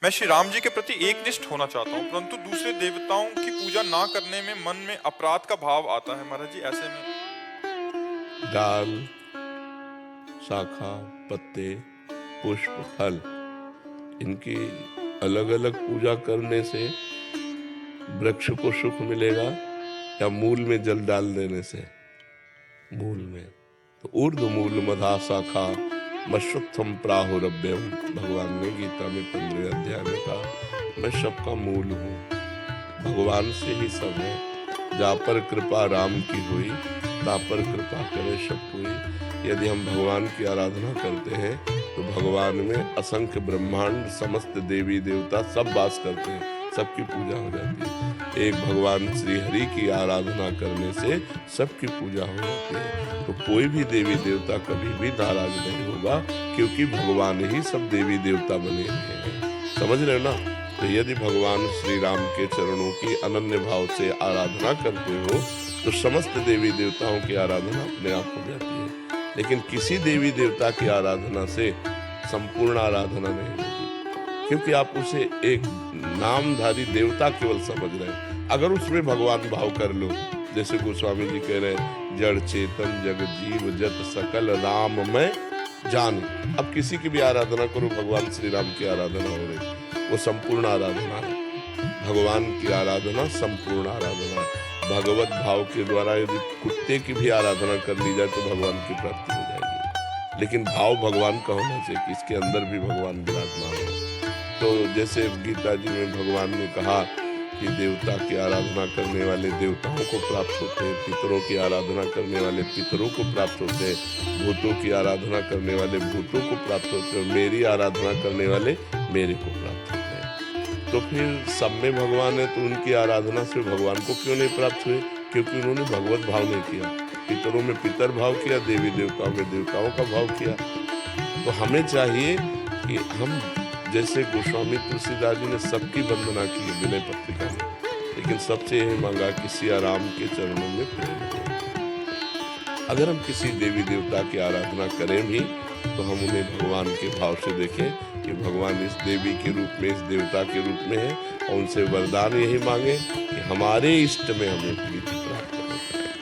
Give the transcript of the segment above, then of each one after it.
मैं श्री राम जी के प्रति एकनिष्ठ होना चाहता हूँ, परंतु दूसरे देवताओं की पूजा ना करने में मन में अपराध का भाव आता है। महाराज जी ऐसे में डाल, शाखा, पत्ते, पुष्प, फल, इनकी अलग अलग पूजा करने से वृक्ष को सुख मिलेगा या मूल में जल डाल देने से? मूल में। तो ऊर्ध्व मूल मधा शाखा मशुत्थम प्राहुरभ्यम, भगवान ने गीता में 15वें अध्याय में कहा मैं सबका मूल हूँ, भगवान से ही सब है। जा पर कृपा राम की हुई, ता पर कृपा करे सब कोई। यदि हम भगवान की आराधना करते हैं तो भगवान में असंख्य ब्रह्मांड, समस्त देवी देवता सब वास करते हैं, सबकी पूजा हो जाती है। एक भगवान श्री हरि की आराधना करने से सबकी पूजा हो जाती है। तो कोई भी देवी देवता कभी भी नाराज नहीं होगा, क्योंकि भगवान ही सब देवी देवता बने हुए हैं। समझ रहे हो ना? तो यदि भगवान श्री राम के चरणों की अनन्य भाव से आराधना करते हो तो समस्त देवी देवताओं की आराधना अपने आप हो जाती है। लेकिन किसी देवी देवता की आराधना से संपूर्ण आराधना नहीं होगी, क्योंकि आप उसे एक नामधारी देवता केवल समझ रहे हैं। अगर उसमें भगवान भाव कर लो, जैसे गोस्वामी जी कह रहे हैं जड़ चेतन जग जीव जत सकल राम में जान। अब किसी की भी आराधना करो, भगवान श्री राम की आराधना हो रही, वो संपूर्ण आराधना है। भगवान की आराधना संपूर्ण आराधना है। भगवत भाव के द्वारा यदि कुत्ते की भी आराधना कर ली जाए तो भगवान की प्राप्ति हो जाएगी। लेकिन भाव भगवान का होना चाहिए कि इसके अंदर भी भगवान विराजमान हो। तो जैसे गीता जी में भगवान ने कहा कि देवता की आराधना करने वाले देवताओं को प्राप्त होते हैं, पितरों की आराधना करने वाले पितरों को प्राप्त होते हैं, भूतों की आराधना करने वाले भूतों को प्राप्त होते हैं, मेरी आराधना करने वाले मेरे को प्राप्त होते हैं। तो फिर सब में भगवान है, तो उनकी आराधना से भगवान को क्यों नहीं प्राप्त हुए? क्योंकि उन्होंने भगवत भाव नहीं किया। पितरों में पितर भाव किया, देवी देवताओं में देवताओं का भाव किया। तो हमें चाहिए कि हम जैसे गोस्वामी तुलसीदास जी ने सबकी वंदना की है विनय पत्रिका में, लेकिन सबसे यही मांगा कि सिया राम के चरणों में प्रेम हो। अगर हम किसी देवी देवता की आराधना करें भी तो हम उन्हें भगवान के भाव से देखें कि भगवान इस देवी के रूप में, इस देवता के रूप में है, और उनसे वरदान यही मांगे कि हमारे इष्ट में हमें प्रीति प्राप्त हो।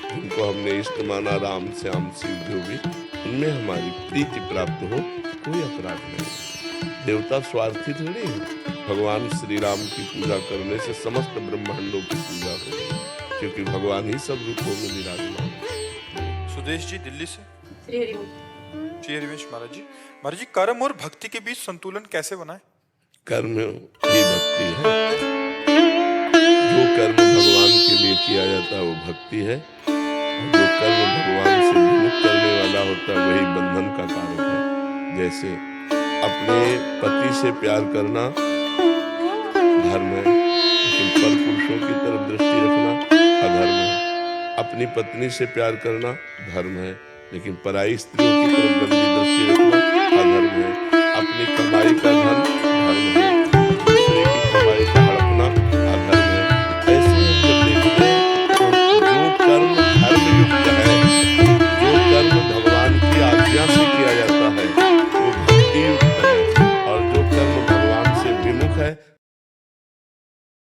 जिनको हमने इष्ट माना, राम श्याम शिव जो भी, उनमें हमारी प्रीति प्राप्त हो, कोई अपराध नहीं। देवता स्वार्थी थोड़ी है। भगवान श्री राम की पूजा करने से समस्त ब्रह्मांडों की पूजा होगी, क्योंकि भगवान ही सब रूपों में विराजमान है। सुदेश जी दिल्ली से। श्री हरिवंश महाराज जी, कर्म और भक्ति के बीच संतुलन कैसे बनाए? कर्म ही भक्ति है। जो कर्म भगवान के लिए किया जाता है वो भक्ति है, और जो कर्म भगवान से विमुख करने वाला होता है वही बंधन का कारक है। जैसे अपने पति से प्यार करना धर्म है, लेकिन पर पुरुषों की तरफ दृष्टि रखना अधर्म है। अपनी पत्नी से प्यार करना धर्म है, लेकिन पराई स्त्रियों की तरफ गंदी दृष्टि रखना अधर्म है। अपनी कमाई का धन धर्म है,